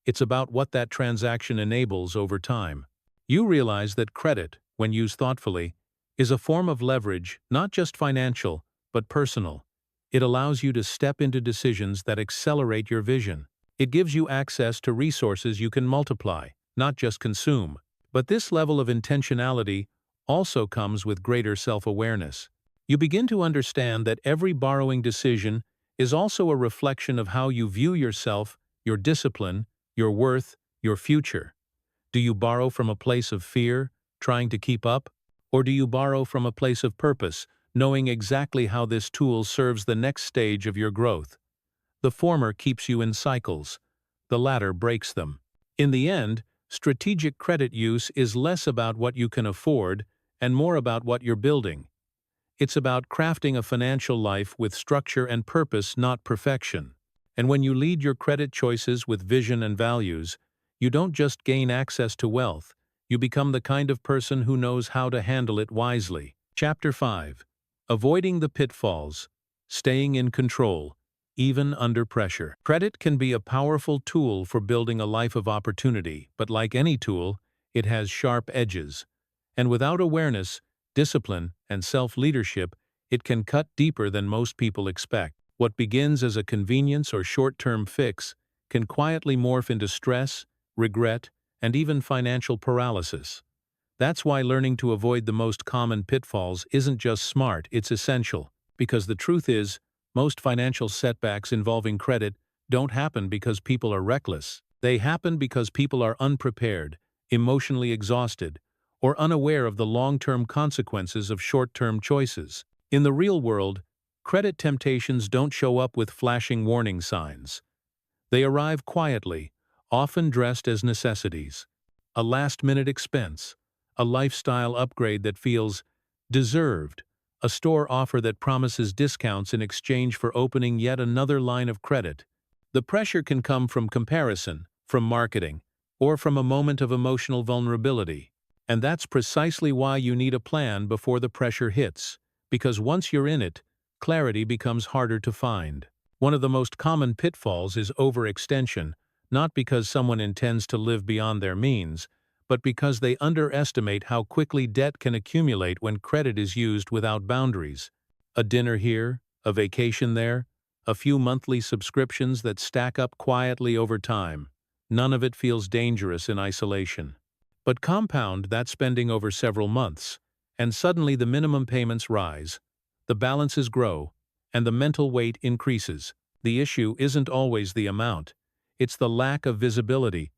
Speaker 1: It's about what that transaction enables over time. You realize that credit, when used thoughtfully, is a form of leverage, not just financial, but personal. It allows you to step into decisions that accelerate your vision. It gives you access to resources you can multiply, not just consume. But this level of intentionality also comes with greater self-awareness. You begin to understand that every borrowing decision is also a reflection of how you view yourself, your discipline, your worth, your future. Do you borrow from a place of fear, trying to keep up? Or do you borrow from a place of purpose, knowing exactly how this tool serves the next stage of your growth? The former keeps you in cycles. The latter breaks them. In the end, strategic credit use is less about what you can afford and more about what you're building. It's about crafting a financial life with structure and purpose, not perfection. And when you lead your credit choices with vision and values, you don't just gain access to wealth, you become the kind of person who knows how to handle it wisely. Chapter 5. Avoiding the pitfalls. Staying in control, even under pressure. Credit can be a powerful tool for building a life of opportunity, but like any tool, it has sharp edges. And without awareness, discipline, and self-leadership, it can cut deeper than most people expect. What begins as a convenience or short-term fix can quietly morph into stress, regret, and even financial paralysis. That's why learning to avoid the most common pitfalls isn't just smart, it's essential. Because the truth is, most financial setbacks involving credit don't happen because people are reckless. They happen because people are unprepared, emotionally exhausted, or unaware of the long-term consequences of short-term choices. In the real world, credit temptations don't show up with flashing warning signs. They arrive quietly, often dressed as necessities. A last-minute expense, a lifestyle upgrade that feels deserved, a store offer that promises discounts in exchange for opening yet another line of credit. The pressure can come from comparison, from marketing, or from a moment of emotional vulnerability. And that's precisely why you need a plan before the pressure hits, because once you're in it, clarity becomes harder to find. One of the most common pitfalls is overextension, not because someone intends to live beyond their means, but because they underestimate how quickly debt can accumulate when credit is used without boundaries. A dinner here, a vacation there, a few monthly subscriptions that stack up quietly over time. None of it feels dangerous in isolation. But compound that spending over several months, and suddenly the minimum payments rise, the balances grow, and the mental weight increases. The issue isn't always the amount. It's the lack of visibility.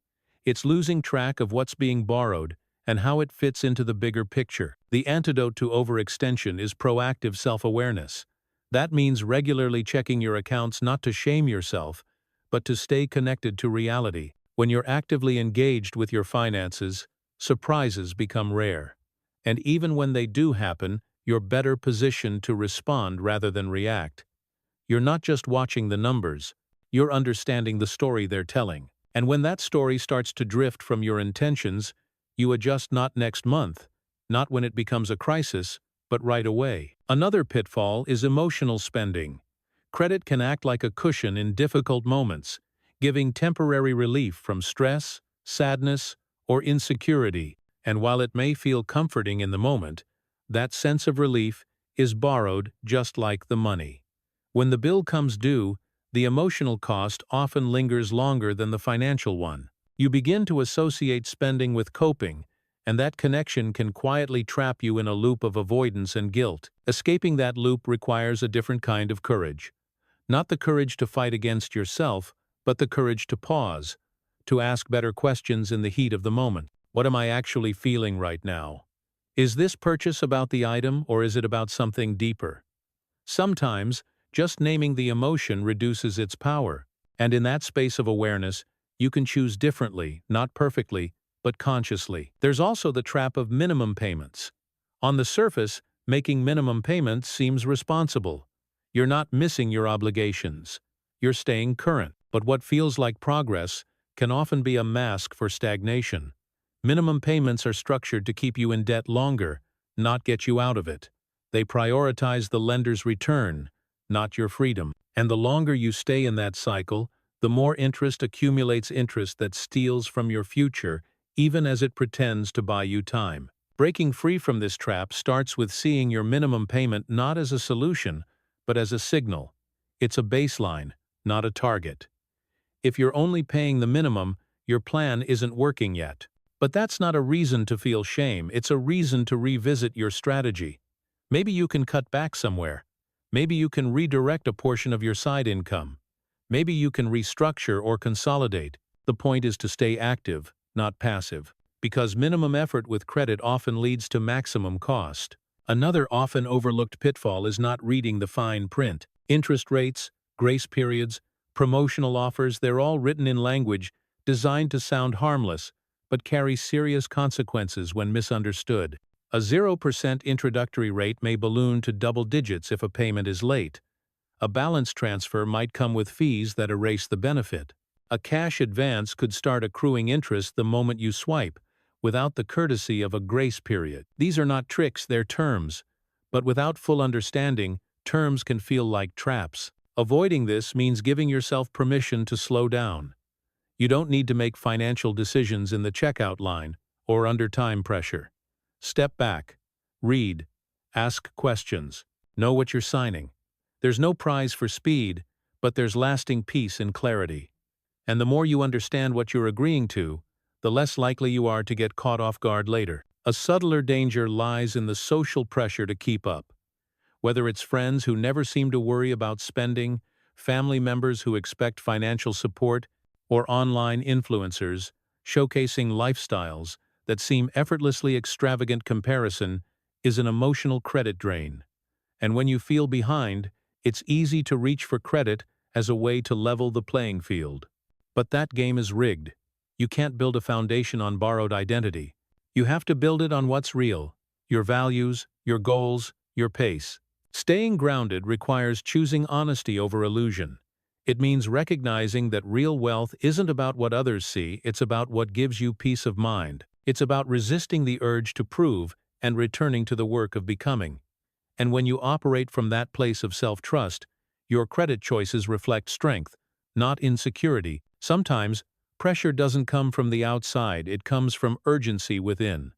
Speaker 1: It's losing track of what's being borrowed and how it fits into the bigger picture. The antidote to overextension is proactive self-awareness. That means regularly checking your accounts not to shame yourself, but to stay connected to reality. When you're actively engaged with your finances, surprises become rare. And even when they do happen, you're better positioned to respond rather than react. You're not just watching the numbers, you're understanding the story they're telling. And when that story starts to drift from your intentions, you adjust not next month, not when it becomes a crisis, but right away. Another pitfall is emotional spending. Credit can act like a cushion in difficult moments, giving temporary relief from stress, sadness, or insecurity. And while it may feel comforting in the moment, that sense of relief is borrowed just like the money. When the bill comes due, the emotional cost often lingers longer than the financial one. You begin to associate spending with coping, and that connection can quietly trap you in a loop of avoidance and guilt. Escaping that loop requires a different kind of courage. Not the courage to fight against yourself, but the courage to pause, to ask better questions in the heat of the moment. What am I actually feeling right now? Is this purchase about the item, or is it about something deeper? Sometimes, just naming the emotion reduces its power, and in that space of awareness, you can choose differently, not perfectly, but consciously. There's also the trap of minimum payments. On the surface, making minimum payments seems responsible. You're not missing your obligations. You're staying current. But what feels like progress can often be a mask for stagnation. Minimum payments are structured to keep you in debt longer, not get you out of it. They prioritize the lender's return, not your freedom. And the longer you stay in that cycle, the more interest accumulates, interest that steals from your future, even as it pretends to buy you time. Breaking free from this trap starts with seeing your minimum payment not as a solution, but as a signal. It's a baseline, not a target. If you're only paying the minimum, your plan isn't working yet. But that's not a reason to feel shame, it's a reason to revisit your strategy. Maybe you can cut back somewhere. Maybe you can redirect a portion of your side income. Maybe you can restructure or consolidate. The point is to stay active, not passive. Because minimum effort with credit often leads to maximum cost. Another often overlooked pitfall is not reading the fine print. Interest rates, grace periods, promotional offers, they're all written in language designed to sound harmless, but carry serious consequences when misunderstood. A 0% introductory rate may balloon to double digits if a payment is late. A balance transfer might come with fees that erase the benefit. A cash advance could start accruing interest the moment you swipe, without the courtesy of a grace period. These are not tricks, they're terms. But without full understanding, terms can feel like traps. Avoiding this means giving yourself permission to slow down. You don't need to make financial decisions in the checkout line or under time pressure. Step back, read, ask questions, know what you're signing. There's no prize for speed, but there's lasting peace and clarity. And the more you understand what you're agreeing to, the less likely you are to get caught off guard later. A subtler danger lies in the social pressure to keep up. Whether it's friends who never seem to worry about spending, family members who expect financial support, or online influencers showcasing lifestyles that seem effortlessly extravagant, comparison is an emotional credit drain. And when you feel behind, it's easy to reach for credit as a way to level the playing field. But that game is rigged. You can't build a foundation on borrowed identity. You have to build it on what's real: your values, your goals, your pace. Staying grounded requires choosing honesty over illusion. It means recognizing that real wealth isn't about what others see, it's about what gives you peace of mind. It's about resisting the urge to prove and returning to the work of becoming. And when you operate from that place of self-trust, your credit choices reflect strength, not insecurity. Sometimes, pressure doesn't come from the outside, it comes from urgency within.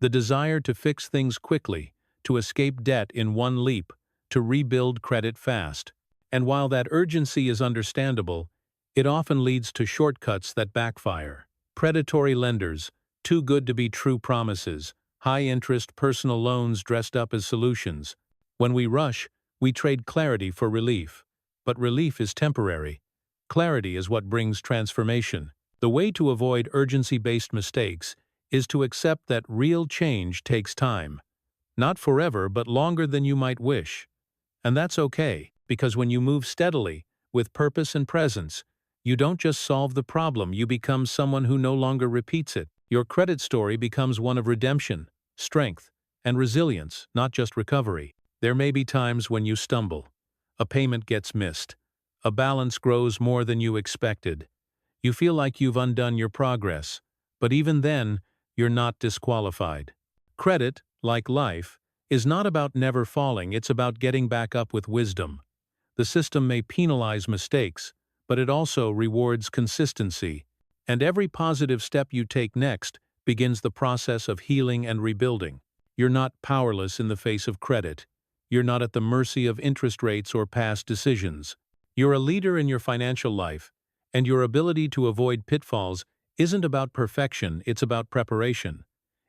Speaker 1: The desire to fix things quickly, to escape debt in one leap, to rebuild credit fast. And while that urgency is understandable, it often leads to shortcuts that backfire. Predatory lenders, too good to be true promises, high-interest personal loans dressed up as solutions. When we rush, we trade clarity for relief. But relief is temporary. Clarity is what brings transformation. The way to avoid urgency-based mistakes is to accept that real change takes time. Not forever, but longer than you might wish. And that's okay, because when you move steadily, with purpose and presence, you don't just solve the problem, you become someone who no longer repeats it. Your credit story becomes one of redemption, strength, and resilience, not just recovery. There may be times when you stumble. A payment gets missed. A balance grows more than you expected. You feel like you've undone your progress. But even then, you're not disqualified. Credit, like life, is not about never falling, it's about getting back up with wisdom. The system may penalize mistakes, but it also rewards consistency. And every positive step you take next begins the process of healing and rebuilding. You're not powerless in the face of credit. You're not at the mercy of interest rates or past decisions. You're a leader in your financial life, and your ability to avoid pitfalls isn't about perfection, it's about preparation.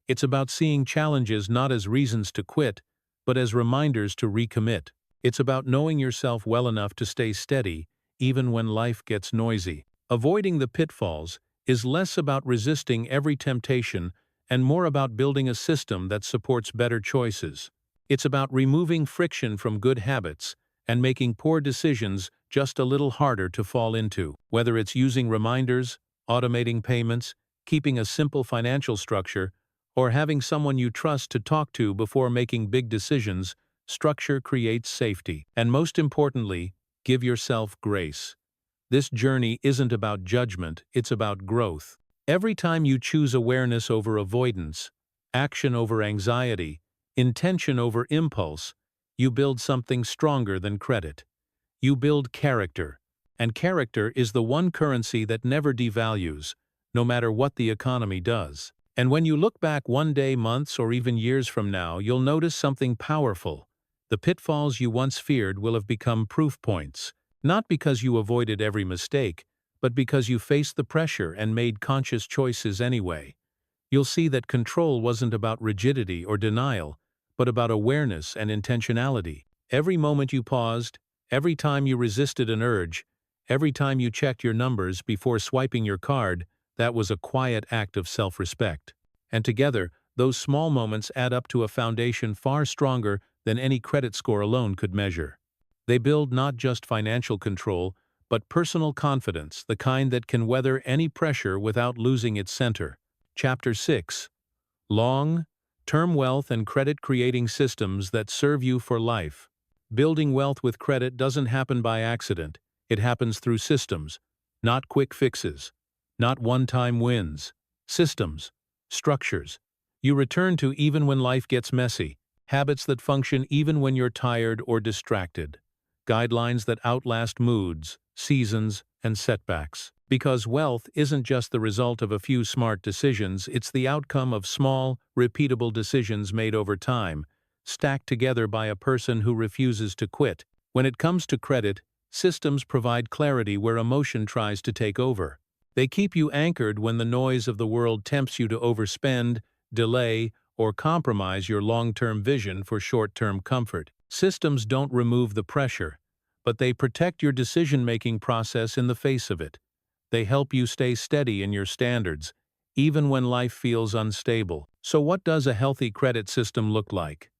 Speaker 1: It's about seeing challenges not as reasons to quit, but as reminders to recommit. It's about knowing yourself well enough to stay steady, even when life gets noisy. Avoiding the pitfalls is less about resisting every temptation and more about building a system that supports better choices. It's about removing friction from good habits and making poor decisions just a little harder to fall into. Whether it's using reminders, automating payments, keeping a simple financial structure, or having someone you trust to talk to before making big decisions, structure creates safety. And most importantly, give yourself grace. This journey isn't about judgment, it's about growth. Every time you choose awareness over avoidance, action over anxiety, intention over impulse, you build something stronger than credit. You build character, and character is the one currency that never devalues, no matter what the economy does. And when you look back one day, months, or even years from now, you'll notice something powerful. The pitfalls you once feared will have become proof points. Not because you avoided every mistake, but because you faced the pressure and made conscious choices anyway. You'll see that control wasn't about rigidity or denial, but about awareness and intentionality. Every moment you paused, every time you resisted an urge, every time you checked your numbers before swiping your card, that was a quiet act of self-respect. And together, those small moments add up to a foundation far stronger than any credit score alone could measure. They build not just financial control, but personal confidence, the kind that can weather any pressure without losing its center. Chapter 6. Long-term wealth and credit-creating systems that serve you for life. Building wealth with credit doesn't happen by accident. It happens through systems, not quick fixes, not one-time wins. Systems, structures, you return to even when life gets messy. Habits that function even when you're tired or distracted. Guidelines that outlast moods, seasons, and setbacks. Because wealth isn't just the result of a few smart decisions, it's the outcome of small, repeatable decisions made over time, stacked together by a person who refuses to quit. When it comes to credit, systems provide clarity where emotion tries to take over. They keep you anchored when the noise of the world tempts you to overspend, delay, or compromise your long-term vision for short-term comfort. Systems don't remove the pressure, but they protect your decision-making process in the face of it. They help you stay steady in your standards, even when life feels unstable. So what does a healthy credit system look like?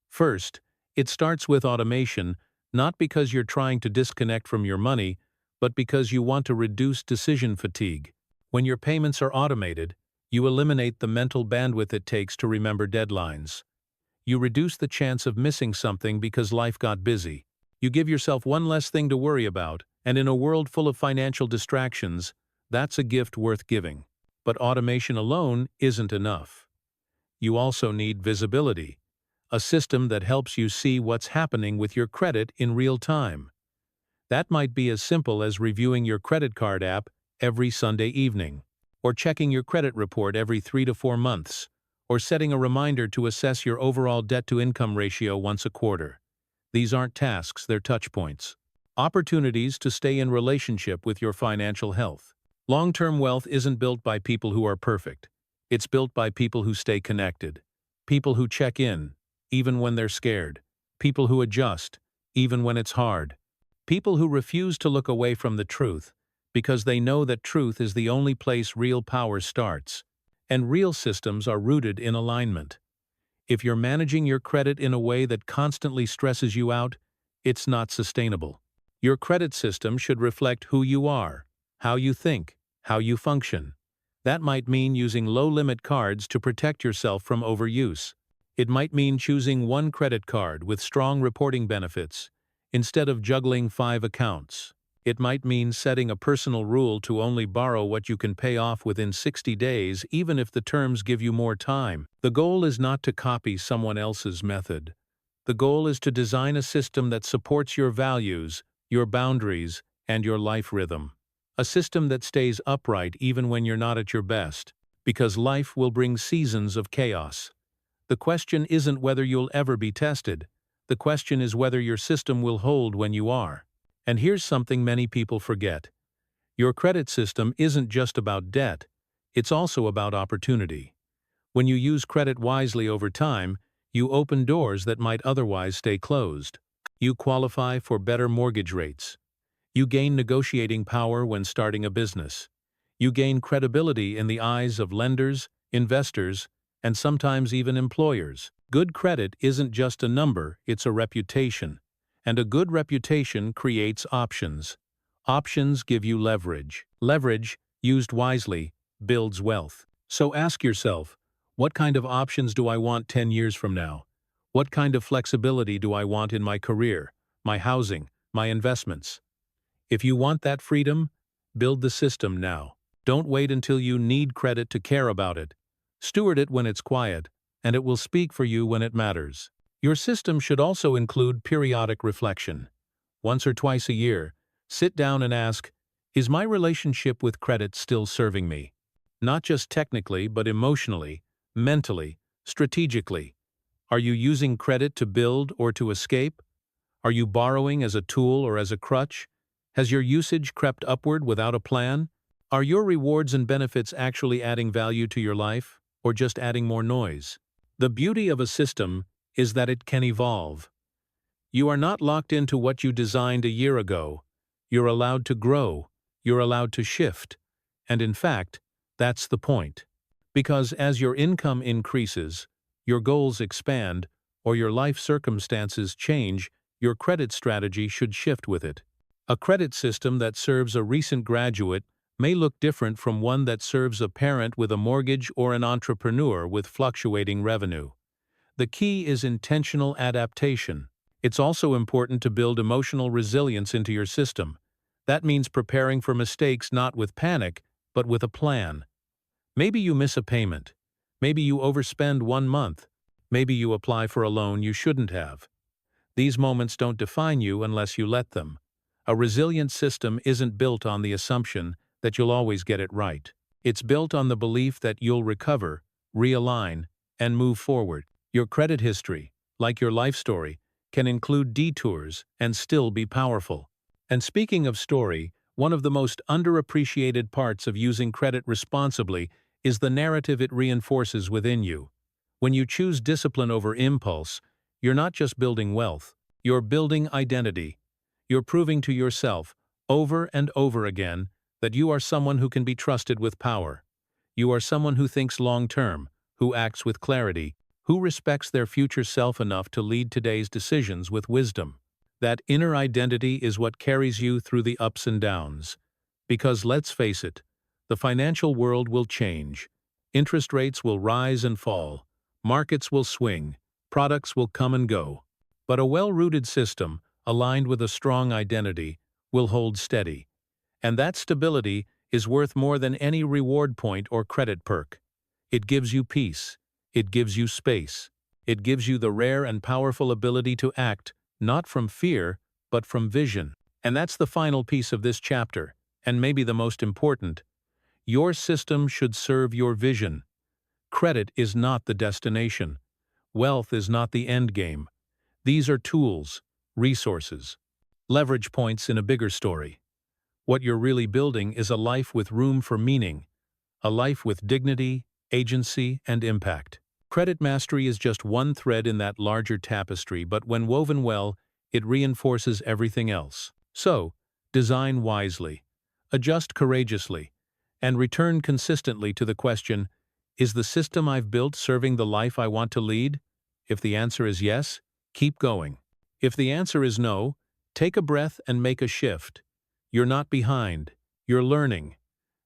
Speaker 1: First, it starts with automation, not because you're trying to disconnect from your money, but because you want to reduce decision fatigue. When your payments are automated, you eliminate the mental bandwidth it takes to remember deadlines. You reduce the chance of missing something because life got busy. You give yourself one less thing to worry about, And in a world full of financial distractions, that's a gift worth giving. But automation alone isn't enough. You also need visibility, a system that helps you see what's happening with your credit in real time. That might be as simple as reviewing your credit card app every Sunday evening, or checking your credit report every 3 to 4 months, or setting a reminder to assess your overall debt-to-income ratio once a quarter. These aren't tasks, they're touchpoints. Opportunities to stay in relationship with your financial health. Long-term wealth isn't built by people who are perfect. It's built by people who stay connected. People who check in, even when they're scared. People who adjust, even when it's hard. People who refuse to look away from the truth, because they know that truth is the only place real power starts. And real systems are rooted in alignment. If you're managing your credit in a way that constantly stresses you out, it's not sustainable. Your credit system should reflect who you are, how you think, how you function. That might mean using low-limit cards to protect yourself from overuse. It might mean choosing one credit card with strong reporting benefits, instead of juggling 5 accounts. It might mean setting a personal rule to only borrow what you can pay off within 60 days, even if the terms give you more time. The goal is not to copy someone else's method. The goal is to design a system that supports your values, your boundaries, and your life rhythm. A system that stays upright even when you're not at your best, because life will bring seasons of chaos. The question isn't whether you'll ever be tested. The question is whether your system will hold when you are. And here's something many people forget. Your credit system isn't just about debt, it's also about opportunity. When you use credit wisely over time, you open doors that might otherwise stay closed. You qualify for better mortgage rates. You gain negotiating power when starting a business. You gain credibility in the eyes of lenders, investors, and sometimes even employers. Good credit isn't just a number, it's a reputation. And a good reputation creates options. Options give you leverage. Leverage, used wisely, builds wealth. So ask yourself, what kind of options do I want 10 years from now? What kind of flexibility do I want in my career, my housing, my investments? If you want that freedom, build the system now. Don't wait until you need credit to care about it. Steward it when it's quiet, and it will speak for you when it matters. Your system should also include periodic reflection. Once or twice a year, sit down and ask, is my relationship with credit still serving me? Not just technically, but emotionally, mentally, strategically. Are you using credit to build or to escape? Are you borrowing as a tool or as a crutch? Has your usage crept upward without a plan? Are your rewards and benefits actually adding value to your life, or just adding more noise? The beauty of a system is that it can evolve. You are not locked into what you designed a year ago. You're allowed to grow. You're allowed to shift. And in fact, that's the point. Because as your income increases, your goals expand, or your life circumstances change, your credit strategy should shift with it. A credit system that serves a recent graduate may look different from one that serves a parent with a mortgage or an entrepreneur with fluctuating revenue. The key is intentional adaptation. It's also important to build emotional resilience into your system. That means preparing for mistakes not with panic, but with a plan. Maybe you miss a payment. Maybe you overspend 1 month. Maybe you apply for a loan you shouldn't have. These moments don't define you unless you let them. A resilient system isn't built on the assumption that you'll always get it right. It's built on the belief that you'll recover, realign, and move forward. Your credit history, like your life story, can include detours and still be powerful. And speaking of story, one of the most underappreciated parts of using credit responsibly is the narrative it reinforces within you. When you choose discipline over impulse, you're not just building wealth, you're building identity. You're proving to yourself, over and over again, that you are someone who can be trusted with power. You are someone who thinks long-term, who acts with clarity, who respects their future self enough to lead today's decisions with wisdom. That inner identity is what carries you through the ups and downs. Because let's face it, the financial world will change. Interest rates will rise and fall. Markets will swing. Products will come and go. But a well-rooted system, aligned with a strong identity, will hold steady. And that stability is worth more than any reward point or credit perk. It gives you peace. It gives you space. It gives you the rare and powerful ability to act, not from fear, but from vision. And that's the final piece of this chapter, and maybe the most important. Your system should serve your vision. Credit is not the destination. Wealth is not the end game. These are tools, resources, leverage points in a bigger story. What you're really building is a life with room for meaning, a life with dignity, agency, and impact. Credit mastery is just one thread in that larger tapestry, but when woven well, it reinforces everything else. So, design wisely, adjust courageously, and return consistently to the question, is the system I've built serving the life I want to lead? If the answer is yes, keep going. If the answer is no, take a breath and make a shift. You're not behind, you're learning.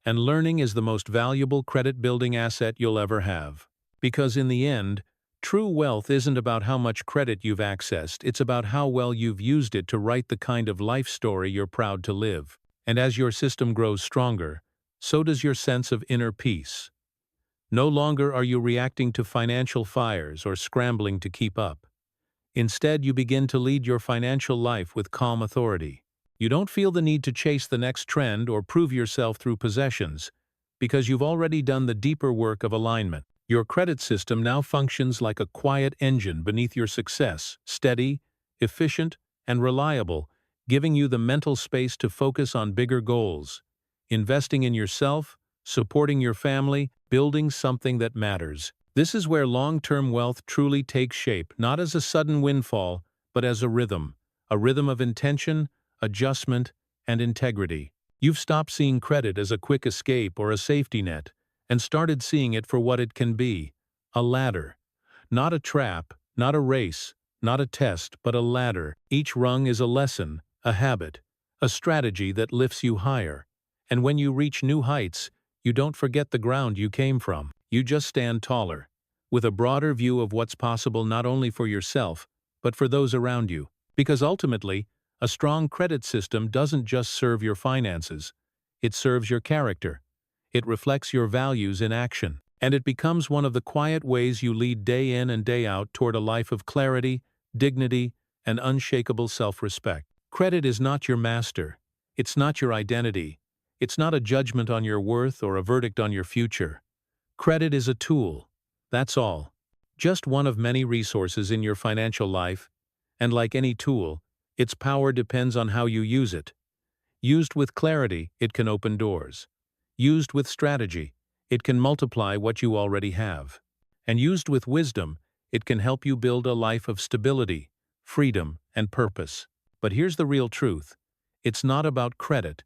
Speaker 1: And learning is the most valuable credit-building asset you'll ever have. Because in the end, true wealth isn't about how much credit you've accessed, it's about how well you've used it to write the kind of life story you're proud to live. And as your system grows stronger, so does your sense of inner peace. No longer are you reacting to financial fires or scrambling to keep up. Instead, you begin to lead your financial life with calm authority. You don't feel the need to chase the next trend or prove yourself through possessions, because you've already done the deeper work of alignment. Your credit system now functions like a quiet engine beneath your success, steady, efficient, and reliable, giving you the mental space to focus on bigger goals, investing in yourself, supporting your family, building something that matters. This is where long-term wealth truly takes shape, not as a sudden windfall, but as a rhythm of intention, adjustment, and integrity. You've stopped seeing credit as a quick escape or a safety net, and started seeing it for what it can be, a ladder. Not a trap, not a race, not a test, but a ladder. Each rung is a lesson, a habit, a strategy that lifts you higher. And when you reach new heights, you don't forget the ground you came from. You just stand taller, with a broader view of what's possible not only for yourself, but for those around you. Because ultimately, a strong credit system doesn't just serve your finances, it serves your character. It reflects your values in action, and it becomes one of the quiet ways you lead day in and day out toward a life of clarity, dignity, and unshakable self-respect. Credit is not your master. It's not your identity. It's not a judgment on your worth or a verdict on your future. Credit is a tool. That's all. Just one of many resources in your financial life, and like any tool, its power depends on how you use it. Used with clarity, it can open doors. Used with strategy, it can multiply what you already have. And used with wisdom, it can help you build a life of stability, freedom, and purpose. But here's the real truth. It's not about credit.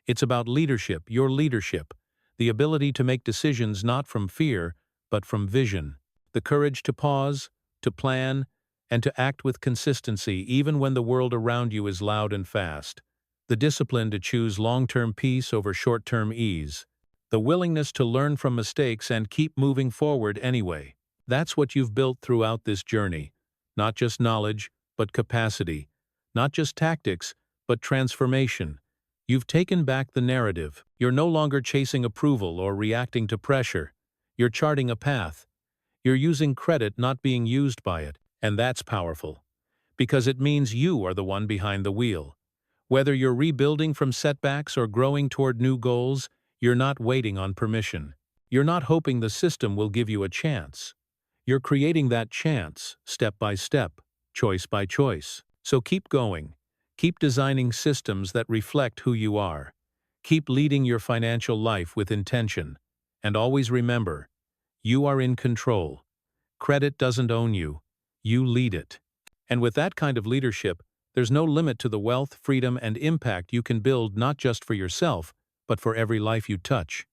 Speaker 1: It's about leadership, your leadership, the ability to make decisions not from fear, but from vision. The courage to pause, to plan, and to act with consistency even when the world around you is loud and fast. The discipline to choose long-term peace over short-term ease. The willingness to learn from mistakes and keep moving forward anyway. That's what you've built throughout this journey. Not just knowledge, but capacity. Not just tactics, but transformation. You've taken back the narrative. You're no longer chasing approval or reacting to pressure. You're charting a path. You're using credit, not being used by it. And that's powerful. Because it means you are the one behind the wheel. Whether you're rebuilding from setbacks or growing toward new goals, you're not waiting on permission. You're not hoping the system will give you a chance. You're creating that chance, step by step, choice by choice. So keep going. Keep designing systems that reflect who you are. Keep leading your financial life with intention. And always remember, you are in control. Credit doesn't own you. You lead it. And with that kind of leadership, there's no limit to the wealth, freedom, and impact you can build not just for yourself, but for every life you touch.